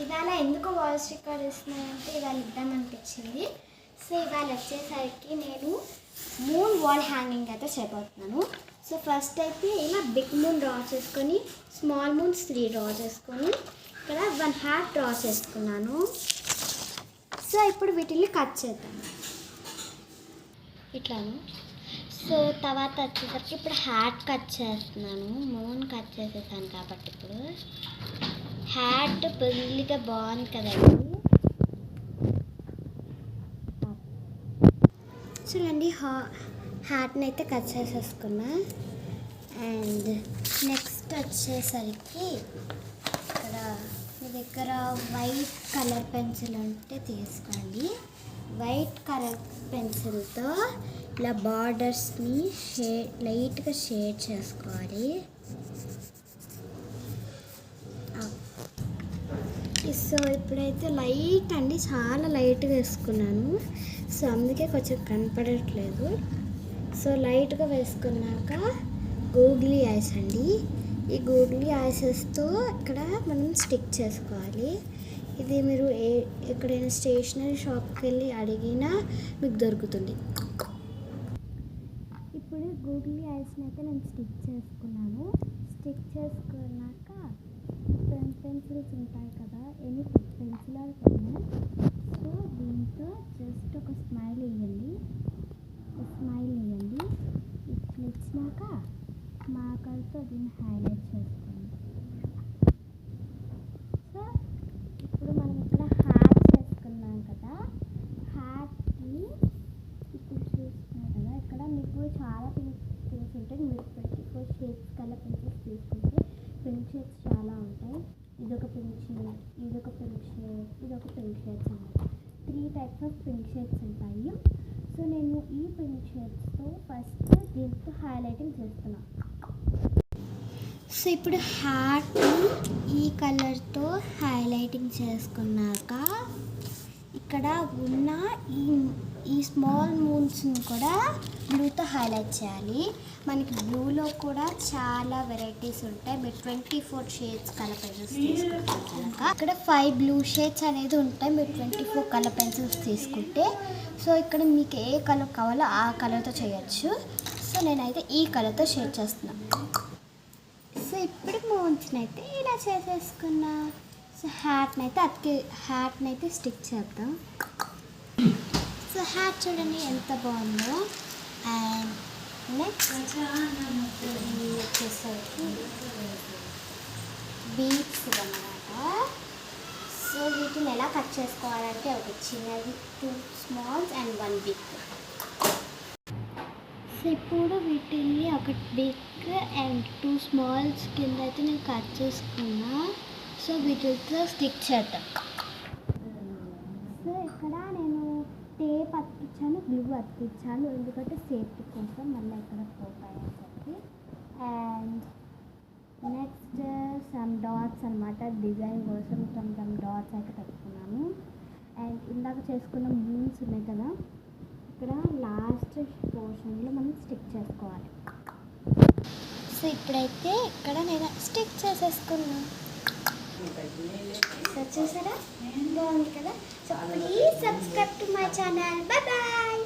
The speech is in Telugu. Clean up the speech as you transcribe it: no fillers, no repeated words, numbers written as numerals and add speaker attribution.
Speaker 1: ఇవాళ ఎందుకు వాయిస్ రికార్డ్ ఇస్తున్నానంటే ఇవాళ ఇద్దామనిపించింది. సో ఇవాళ వచ్చేసరికి నేను మూన్ వాల్ హ్యాంగింగ్ అయితే చేయబోతున్నాను. సో ఫస్ట్ అయితే ఇలా బిగ్ మూన్ డ్రా చేసుకొని స్మాల్ మూన్స్ 3 డ్రా చేసుకొని ఇక్కడ 1 హార్ట్ డ్రా చేసుకున్నాను. సో ఇప్పుడు వీటిని కట్ చేద్దాం ఇట్లాను. సో తర్వాత వచ్చేసరికి ఇప్పుడు హ్యాట్ కట్ చేస్తున్నాను. మూన్ కట్ చేసేసాను కాబట్టి ఇప్పుడు హ్యాట్ పెళ్ళిగా బాగుంది కదండి. చూడండి హ్యాట్ని అయితే కట్ చేసేసుకున్నా. అండ్ నెక్స్ట్ వచ్చేసరికి ఇక్కడ మీ దగ్గర వైట్ కలర్ పెన్సిల్ ఉంటే తీసుకోండి. వైట్ కలర్ పెన్సిల్తో ఇలా బార్డర్స్ని లైట్గా షేడ్ చేసుకోవాలి. సో ఇప్పుడైతే లైట్ అండి, చాలా లైట్గా వేసుకున్నాను. సో అందుకే కొంచెం కనపడట్లేదు. సో లైట్గా వేసుకున్నాక గూగ్లీ ఐస్ అండి. ఈ గూగ్లీ ఐసెస్తో ఇక్కడ మనం స్టిక్ చేసుకోవాలి. ఇది మీరు ఎక్కడైనా స్టేషనరీ షాప్కి వెళ్ళి అడిగినా మీకు దొరుకుతుంది. ఇప్పుడు గూగ్లీ ఐస్ని అయితే నేను స్టిక్ చేసుకున్నాను. స్టిక్ చేసుకున్నాక పెన్సిల్స్ ఉంటాయి కదా, ఎనీ పెన్సిల్ పెన్ను. సో దీంతో జస్ట్ ఒక స్మైల్ వేయండి. ఇట్లా ఇచ్చినాక మార్కర్తో దీన్ని హైలైట్ చేసుకోండి. సో ఇప్పుడు మనం ఇక్కడ హ్యాట్ చేసుకున్నాం కదా, హ్యాట్ని ఇప్పుడు చూస్తున్నారు కదా, ఇక్కడ మీకు చాలా థింగ్స్ ఉంటాయి. మీరు 24 షేప్స్ కల్లా పెన్సిల్స్ తీసుకుంటే పింక్ షేడ్స్ చాలా ఉంటాయి. ఇదొక పింక్ షేడ్, ఇదొక పింక్ షేడ్, ఇదొక పింక్ షేడ్స్ అన్నమాట. 3 టైప్స్ ఆఫ్ పింక్ షేడ్స్ ఉంటాయి. సో నేను ఈ పింక్ షేడ్స్తో ఫస్ట్ దీంతో హైలైటింగ్ చేస్తున్నాను. సో ఇప్పుడు హార్ట్ని ఈ కలర్తో హైలైటింగ్ చేసుకున్నాక ఇక్కడ ఉన్న ఈ స్మాల్ మూన్స్ని కూడా బ్లూతో హైలైట్ చేయాలి. మనకి బ్లూలో కూడా చాలా వెరైటీస్ ఉంటాయి. మీరు 24 షేడ్స్ కలర్ పెన్సిల్స్ తీసుకుంటాం కనుక ఇక్కడ 5 బ్లూ షేడ్స్ అనేది ఉంటాయి. మీరు 24 కలర్ పెన్సిల్స్ తీసుకుంటే సో ఇక్కడ మీకు ఏ కలర్ కావాలో ఆ కలర్తో చేయొచ్చు. సో నేనైతే ఈ కలర్తో షేడ్ చేస్తున్నాను. సో ఇప్పుడు మూన్స్ని అయితే ఇలా చేసేసుకున్నా. సో హ్యాట్ని అయితే స్టిక్ చేద్దాం. సో హ్యాట్ చూడండి ఎంత బాగుందో. అండ్ నెక్స్ట్ వచ్చేసరికి బీడ్స్ అన్నమాట. సో వీటిని ఎలా కట్ చేసుకోవాలంటే ఒకటి చిన్నది, 2 స్మాల్స్ అండ్ 1 బిగ్. సో ఇప్పుడు వీటిని ఒక బిగ్ అండ్ 2 స్మాల్స్ కింద అయితే నేను కట్ చేసుకున్నా. సో వీటితో స్టిక్ చేద్దాం. సో ఇక్కడ నేను టేప్ అతికించాను, గ్లూ అతికించాను, ఎందుకంటే సేఫ్టీ కోసం మళ్ళీ ఎక్కడ పోతాయని చెప్పి. అండ్ నెక్స్ట్ సమ్ డాట్స్ అనమాట, డిజైన్ కోసం సమ్ డాట్స్ అయితే పెట్టుకున్నాను. అండ్ ఇందాక చేసుకున్న మూన్స్ ఉన్నాయి కదా, ఇక్కడ లాస్ట్ పోర్షన్లో మనం స్టిక్ చేసుకోవాలి. సో ఇప్పుడైతే ఇక్కడ నేను స్టిక్ చేసేసుకున్నాను. సో చూసారా బాగుంది కదా. So please subscribe to my channel. Bye bye.